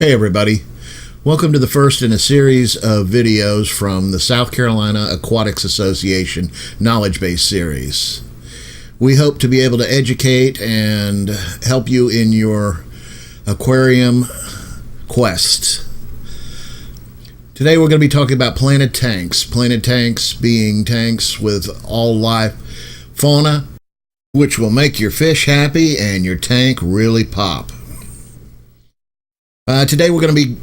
Hey everybody, welcome to the first in a series of videos from the South Carolina Aquarius Association Knowledge Base Series. We hope to be able to educate and help you in your aquarium quest. Today we're going to be talking about planted tanks. Planted tanks being tanks with all life fauna, which will make your fish happy and your tank really pop. Today we're going to be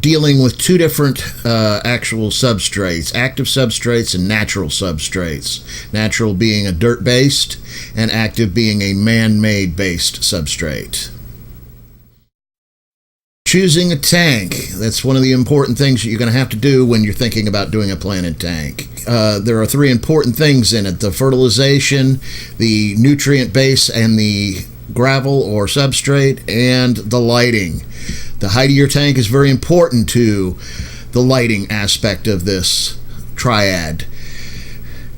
dealing with two different actual substrates, active substrates and natural substrates. Natural being a dirt-based and active being a man-made based substrate. Choosing a tank, that's one of the important things that you're going to have to do when you're thinking about doing a planted tank. There are three important things in it: the fertilization, the nutrient base and the gravel or substrate, and the lighting. The height of your tank is very important to the lighting aspect of this triad.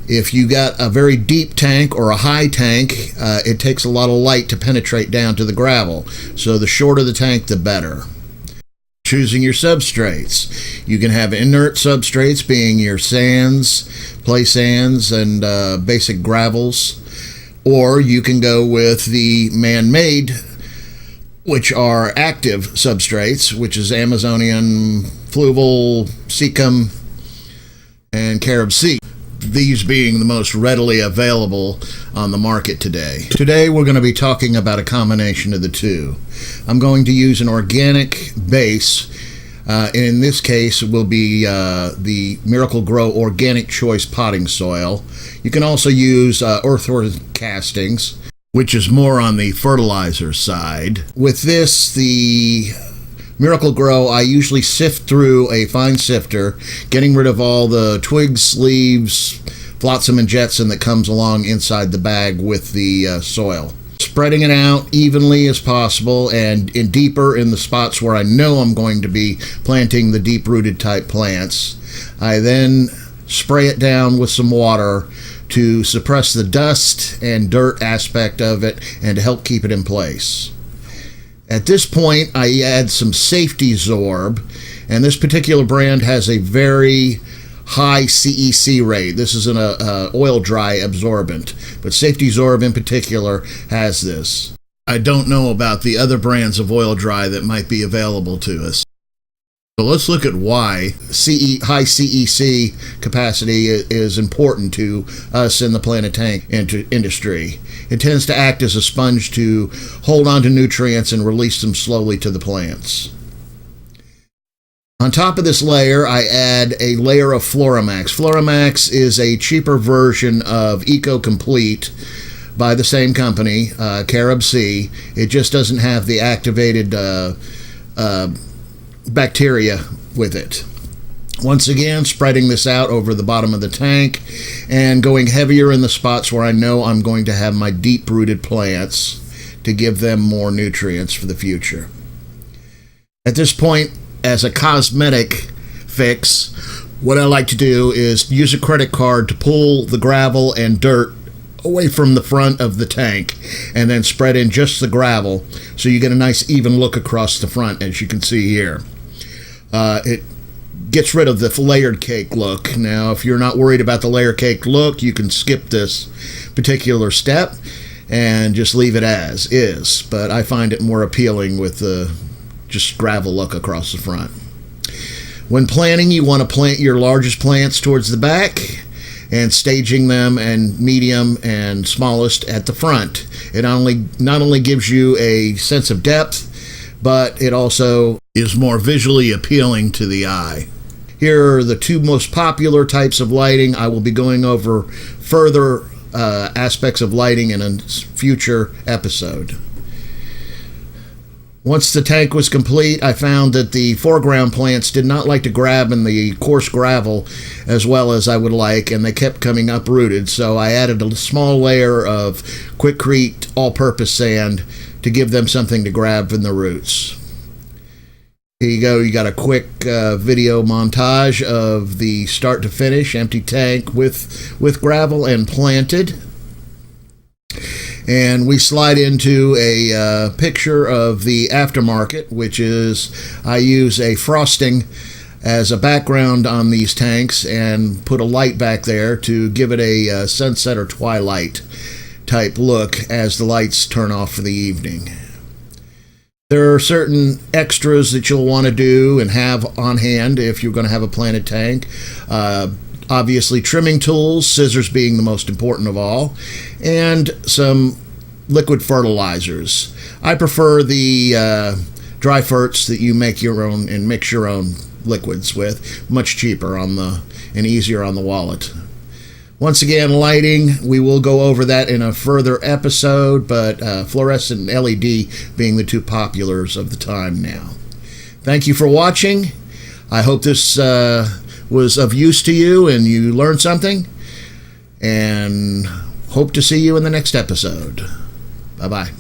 If you got a very deep tank or a high tank, it takes a lot of light to penetrate down to the gravel. So the shorter the tank, the better. Choosing your substrates. You can have inert substrates being your sands, play sands, and basic gravels. Or you can go with the man-made, which are active substrates, which is Amazonian, fluval, Seacom, and Carib Sea. These being the most readily available on the market today. Today we're going to be talking about a combination of the two. I'm going to use an organic base. In this case, it will be the Miracle Grow Organic Choice Potting Soil. You can also use earthworm castings, which is more on the fertilizer side. With this, the Miracle Grow, I usually sift through a fine sifter, getting rid of all the twigs, leaves, flotsam and jetsam that comes along inside the bag with the soil. Spreading it out evenly as possible and deeper in the spots where I know I'm going to be planting the deep-rooted type plants. I then spray it down with some water to suppress the dust and dirt aspect of it and to help keep it in place. At this point, I add some Safe-T-Sorb, and this particular brand has a very high CEC rate. This is an oil dry absorbent, but Safe-T-Sorb in particular has this. I don't know about the other brands of oil dry that might be available to us. So let's look at why high CEC capacity is important to us in the planted tank industry. It tends to act as a sponge to hold on to nutrients and release them slowly to the plants. On top of this layer, I add a layer of Floramax. Floramax is a cheaper version of Eco Complete by the same company, Carib Sea. It just doesn't have the activated bacteria with it. Once again, spreading this out over the bottom of the tank and going heavier in the spots where I know I'm going to have my deep-rooted plants to give them more nutrients for the future. At this point, as a cosmetic fix, what I like to do is use a credit card to pull the gravel and dirt away from the front of the tank and then spread in just the gravel so you get a nice even look across the front, as you can see here. It gets rid of the layered cake look. Now, if you're not worried about the layer cake look, you can skip this particular step and just leave it as is, but I find it more appealing with the just gravel look across the front. When planting, you want to plant your largest plants towards the back and staging them and medium and smallest at the front. It not only gives you a sense of depth, but it also is more visually appealing to the eye. Here are the two most popular types of lighting. I will be going over further aspects of lighting in a future episode. Once the tank was complete, I found that the foreground plants did not like to grab in the coarse gravel as well as I would like, and they kept coming uprooted, so I added a small layer of Quikrete all-purpose sand to give them something to grab from the roots. Here you go. You got a quick video montage of the start to finish empty tank with gravel and planted. And we slide into a picture of the aftermarket, which is I use a frosting as a background on these tanks and put a light back there to give it a sunset or twilight type look as the lights turn off for the evening. There are certain extras that you'll want to do and have on hand if you're going to have a planted tank. Obviously, trimming tools, scissors being the most important of all, and some liquid fertilizers. I prefer the dry ferts that you make your own and mix your own liquids with. Much cheaper and easier on the wallet. Once again, lighting, we will go over that in a further episode, but fluorescent and LED being the two populars of the time now. Thank you for watching. I hope this was of use to you and you learned something, and hope to see you in the next episode. Bye-bye.